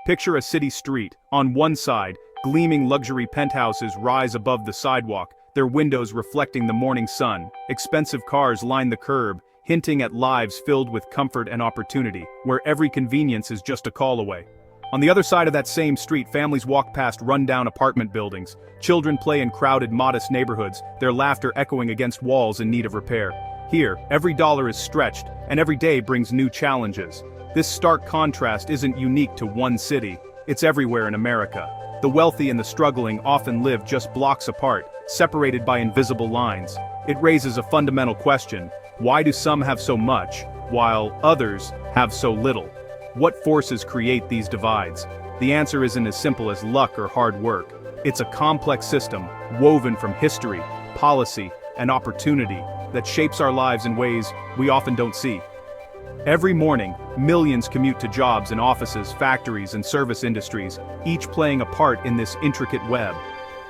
Picture a city street. On one side, gleaming luxury penthouses rise above the sidewalk, their windows reflecting the morning sun. Expensive cars line the curb, hinting at lives filled with comfort and opportunity, where every convenience is just a call away. On the other side of that same street, families walk past run-down apartment buildings. Children play in crowded, modest neighborhoods, their laughter echoing against walls in need of repair. Here, every dollar is stretched, and every day brings new challenges. This stark contrast isn't unique to one city, it's everywhere in America. The wealthy and the struggling often live just blocks apart, separated by invisible lines. It raises a fundamental question: why do some have so much, while others have so little? What forces create these divides? The answer isn't as simple as luck or hard work. It's a complex system, woven from history, policy, and opportunity, that shapes our lives in ways we often don't see. Every morning, millions commute to jobs in offices, factories, and service industries, each playing a part in this intricate web.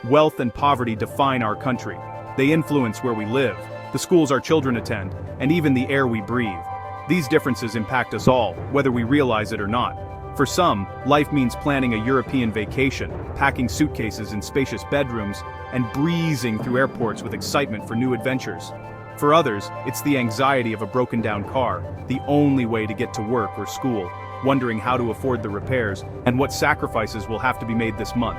Wealth and poverty define our country. They influence where we live, the schools our children attend, and even the air we breathe. These differences impact us all, whether we realize it or not. For some, life means planning a European vacation, packing suitcases in spacious bedrooms, and breezing through airports with excitement for new adventures. For others, it's the anxiety of a broken-down car, the only way to get to work or school, wondering how to afford the repairs and what sacrifices will have to be made this month.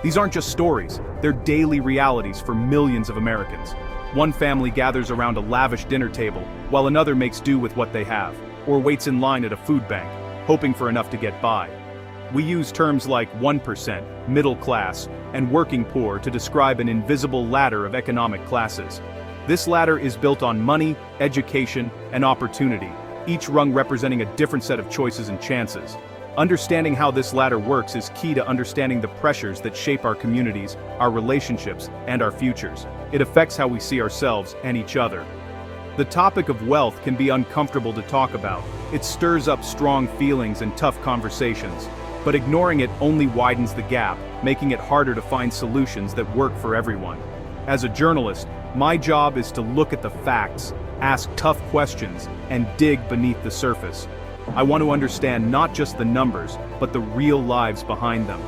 These aren't just stories, they're daily realities for millions of Americans. One family gathers around a lavish dinner table, while another makes do with what they have, or waits in line at a food bank, hoping for enough to get by. We use terms like 1%, middle class, and working poor to describe an invisible ladder of economic classes. This ladder is built on money, education, and opportunity, each rung representing a different set of choices and chances. Understanding how this ladder works is key to understanding the pressures that shape our communities, our relationships, and our futures. It affects how we see ourselves and each other. The topic of wealth can be uncomfortable to talk about. It stirs up strong feelings and tough conversations. But ignoring it only widens the gap, making it harder to find solutions that work for everyone. As a journalist, my job is to look at the facts, ask tough questions, and dig beneath the surface. I want to understand not just the numbers, but the real lives behind them.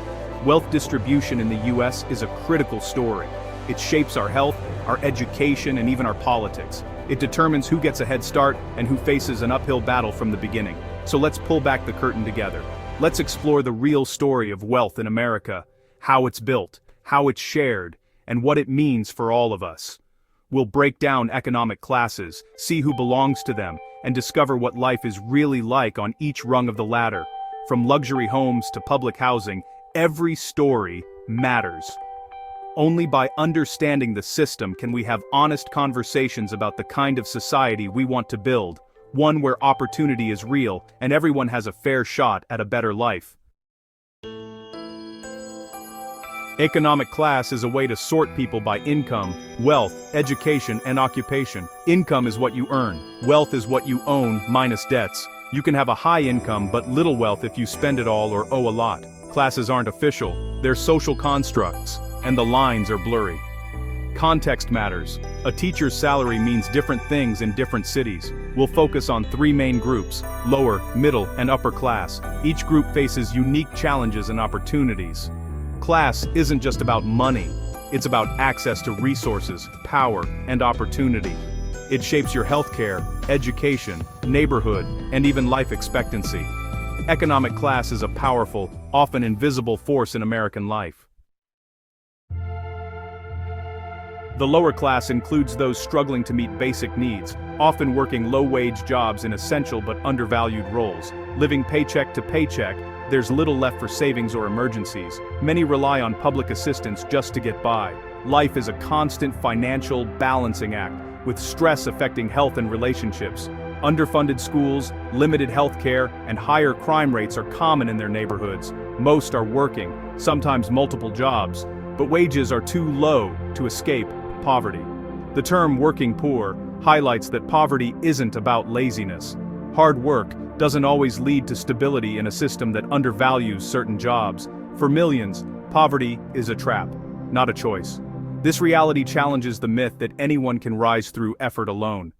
Wealth distribution in the US is a critical story. It shapes our health, our education, and even our politics. It determines who gets a head start and who faces an uphill battle from the beginning. So let's pull back the curtain together. Let's explore the real story of wealth in America, how it's built, how it's shared, and what it means for all of us. We'll break down economic classes, see who belongs to them, and discover what life is really like on each rung of the ladder. From luxury homes to public housing, every story matters. Only by understanding the system can we have honest conversations about the kind of society we want to build, one where opportunity is real and everyone has a fair shot at a better life. Economic class is a way to sort people by income, wealth, education, and occupation. Income is what you earn. Wealth is what you own minus debts. You can have a high income but little wealth if you spend it all or owe a lot. Classes aren't official, they're social constructs, and the lines are blurry. Context matters. A teacher's salary means different things in different cities. We'll focus on three main groups: lower, middle, and upper class. Each group faces unique challenges and opportunities. Class isn't just about money, it's about access to resources, power, and opportunity. It shapes your healthcare, education, neighborhood, and even life expectancy. Economic class is a powerful, often invisible force in American life. The lower class includes those struggling to meet basic needs, often working low-wage jobs in essential but undervalued roles. Living paycheck to paycheck, there's little left for savings or emergencies. Many rely on public assistance just to get by. Life is a constant financial balancing act, with stress affecting health and relationships. Underfunded schools, limited health care, and higher crime rates are common in their neighborhoods. Most are working, sometimes multiple jobs, but wages are too low to escape poverty. The term working poor highlights that poverty isn't about laziness. Hard work doesn't always lead to stability in a system that undervalues certain jobs. For millions, poverty is a trap, not a choice. This reality challenges the myth that anyone can rise through effort alone.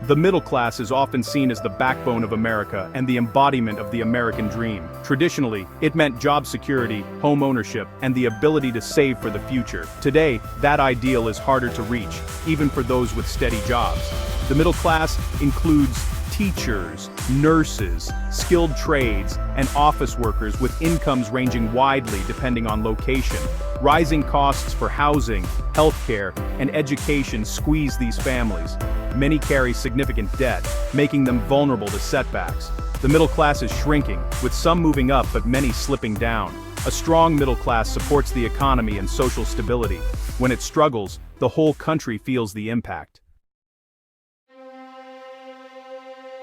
The middle class is often seen as the backbone of America and the embodiment of the American dream. Traditionally, it meant job security, home ownership, and the ability to save for the future. Today, that ideal is harder to reach, even for those with steady jobs. The middle class includes teachers, nurses, skilled trades, and office workers with incomes ranging widely depending on location. Rising costs for housing, healthcare, and education squeeze these families. Many carry significant debt, making them vulnerable to setbacks. The middle class is shrinking, with some moving up but many slipping down. A strong middle class supports the economy and social stability. When it struggles, the whole country feels the impact.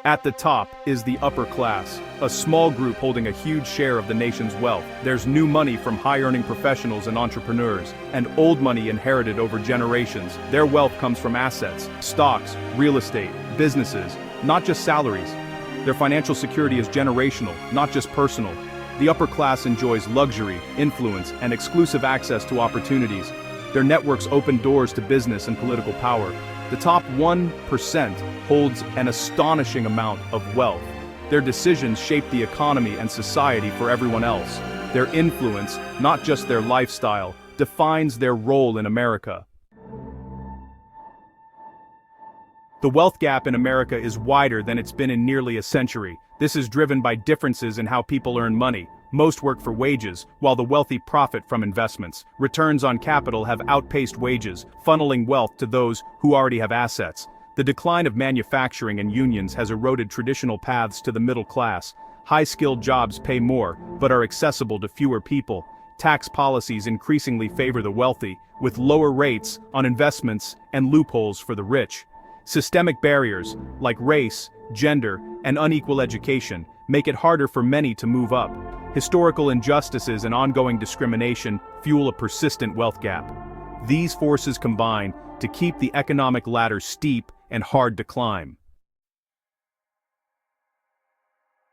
At the top is the upper class, a small group holding a huge share of the nation's wealth. There's new money from high-earning professionals and entrepreneurs, and old money inherited over generations. Their wealth comes from assets, stocks, real estate, businesses, not just salaries. Their financial security is generational, not just personal. The upper class enjoys luxury, influence, and exclusive access to opportunities. Their networks open doors to business and political power. The top 1% holds an astonishing amount of wealth. Their decisions shape the economy and society for everyone else. Their influence, not just their lifestyle, defines their role in America. The wealth gap in America is wider than it's been in nearly a century. This is driven by differences in how people earn money. Most work for wages, while the wealthy profit from investments. Returns on capital have outpaced wages, funneling wealth to those who already have assets. The decline of manufacturing and unions has eroded traditional paths to the middle class. High-skilled jobs pay more, but are accessible to fewer people. Tax policies increasingly favor the wealthy, with lower rates on investments and loopholes for the rich. Systemic barriers, like race, gender, and unequal education, make it harder for many to move up. Historical injustices and ongoing discrimination fuel a persistent wealth gap. These forces combine to keep the economic ladder steep and hard to climb.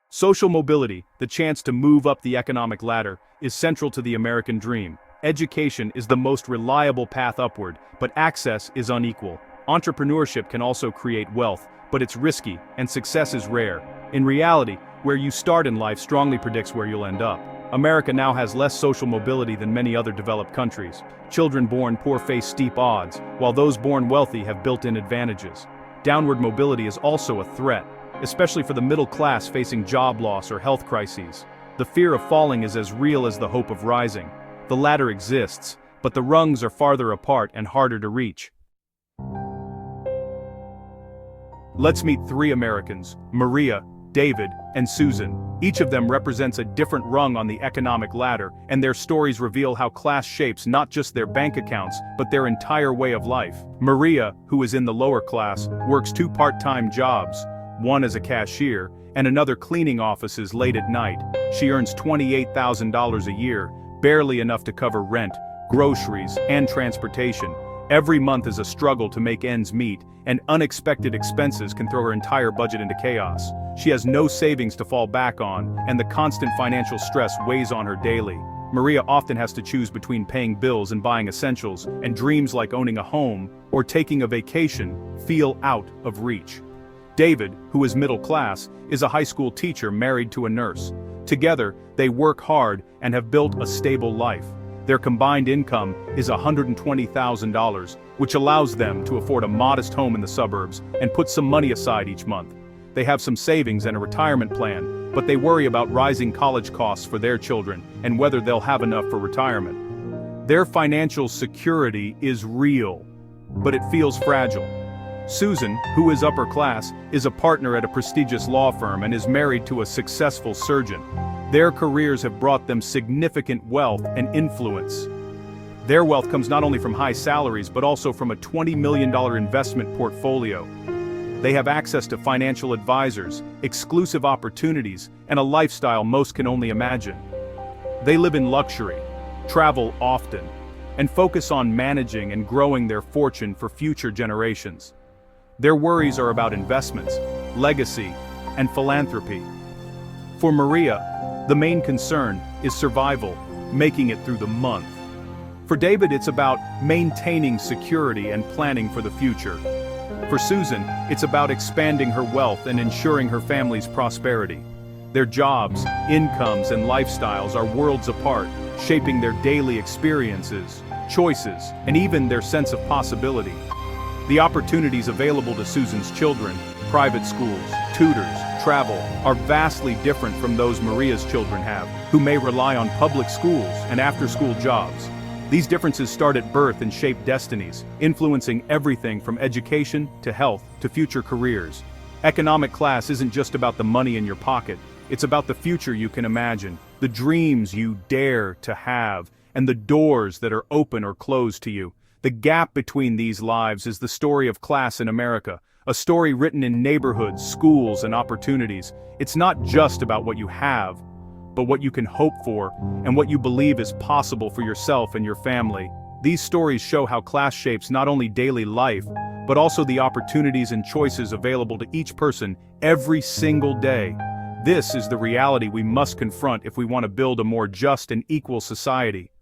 Social mobility, the chance to move up the economic ladder, is central to the American dream. Education is the most reliable path upward, but access is unequal. Entrepreneurship can also create wealth, but it's risky, and success is rare. In reality, where you start in life strongly predicts where you'll end up. America now has less social mobility than many other developed countries. Children born poor face steep odds, while those born wealthy have built-in advantages. Downward mobility is also a threat, especially for the middle class facing job loss or health crises. The fear of falling is as real as the hope of rising. The ladder exists, but the rungs are farther apart and harder to reach. Let's meet three Americans: Maria, David, and Susan. Each of them represents a different rung on the economic ladder, and their stories reveal how class shapes not just their bank accounts, but their entire way of life. Maria, who is in the lower class, works two part-time jobs, one as a cashier, and another cleaning offices late at night. She earns $28,000 a year, barely enough to cover rent, groceries, and transportation. Every month is a struggle to make ends meet, and unexpected expenses can throw her entire budget into chaos. She has no savings to fall back on, and the constant financial stress weighs on her daily. Maria often has to choose between paying bills and buying essentials, and dreams like owning a home or taking a vacation feel out of reach. David, who is middle class, is a high school teacher married to a nurse. Together, they work hard and have built a stable life. Their combined income is $120,000, which allows them to afford a modest home in the suburbs and put some money aside each month. They have some savings and a retirement plan, but they worry about rising college costs for their children and whether they'll have enough for retirement. Their financial security is real, but it feels fragile. Susan, who is upper class, is a partner at a prestigious law firm and is married to a successful surgeon. Their careers have brought them significant wealth and influence. Their wealth comes not only from high salaries but also from a $20 million investment portfolio. They have access to financial advisors, exclusive opportunities, and a lifestyle most can only imagine. They live in luxury, travel often, and focus on managing and growing their fortune for future generations. Their worries are about investments, legacy, and philanthropy. For Maria, the main concern is survival, making it through the month. For David, it's about maintaining security and planning for the future. For Susan, it's about expanding her wealth and ensuring her family's prosperity. Their jobs, incomes, and lifestyles are worlds apart, shaping their daily experiences, choices, and even their sense of possibility. The opportunities available to Susan's children, private schools, tutors, travel, are vastly different from those Maria's children have, who may rely on public schools and after-school jobs. These differences start at birth and shape destinies, influencing everything from education to health to future careers. Economic class isn't just about the money in your pocket, it's about the future you can imagine, the dreams you dare to have, and the doors that are open or closed to you. The gap between these lives is the story of class in America, a story written in neighborhoods, schools, and opportunities. It's not just about what you have, but what you can hope for, and what you believe is possible for yourself and your family. These stories show how class shapes not only daily life, but also the opportunities and choices available to each person every single day. This is the reality we must confront if we want to build a more just and equal society.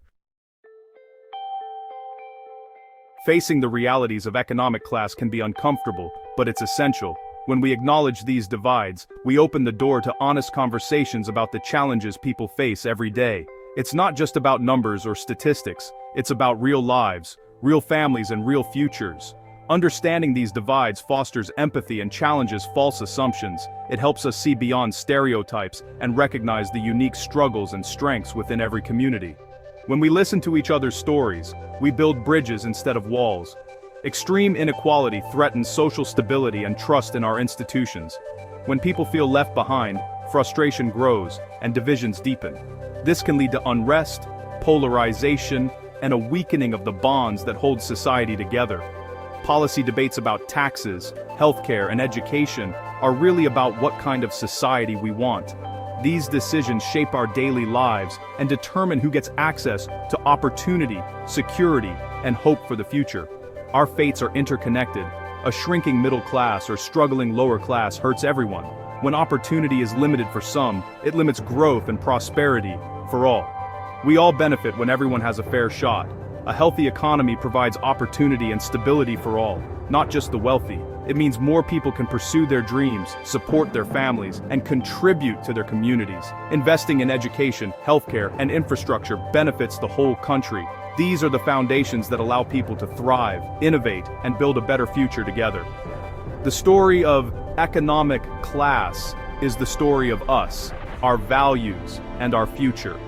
Facing the realities of economic class can be uncomfortable, but it's essential. When we acknowledge these divides, we open the door to honest conversations about the challenges people face every day. It's not just about numbers or statistics, it's about real lives, real families, and real futures. Understanding these divides fosters empathy and challenges false assumptions. It helps us see beyond stereotypes and recognize the unique struggles and strengths within every community. When we listen to each other's stories, we build bridges instead of walls. Extreme inequality threatens social stability and trust in our institutions. When people feel left behind, frustration grows and divisions deepen. This can lead to unrest, polarization, and a weakening of the bonds that hold society together. Policy debates about taxes, healthcare, and education are really about what kind of society we want. These decisions shape our daily lives and determine who gets access to opportunity, security, and hope for the future. Our fates are interconnected. A shrinking middle class or struggling lower class hurts everyone. When opportunity is limited for some, it limits growth and prosperity for all. We all benefit when everyone has a fair shot. A healthy economy provides opportunity and stability for all, not just the wealthy. It means more people can pursue their dreams, support their families, and contribute to their communities. Investing in education, healthcare, and infrastructure benefits the whole country. These are the foundations that allow people to thrive, innovate, and build a better future together. The story of economic class is the story of us, our values, and our future.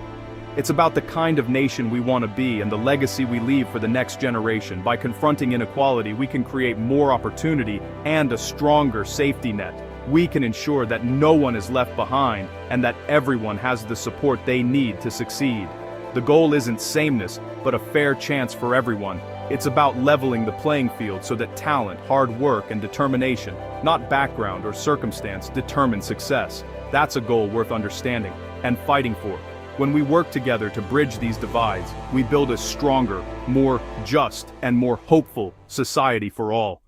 It's about the kind of nation we want to be and the legacy we leave for the next generation. By confronting inequality, we can create more opportunity and a stronger safety net. We can ensure that no one is left behind and that everyone has the support they need to succeed. The goal isn't sameness, but a fair chance for everyone. It's about leveling the playing field so that talent, hard work, and determination, not background or circumstance, determine success. That's a goal worth understanding and fighting for. When we work together to bridge these divides, we build a stronger, more just, and more hopeful society for all.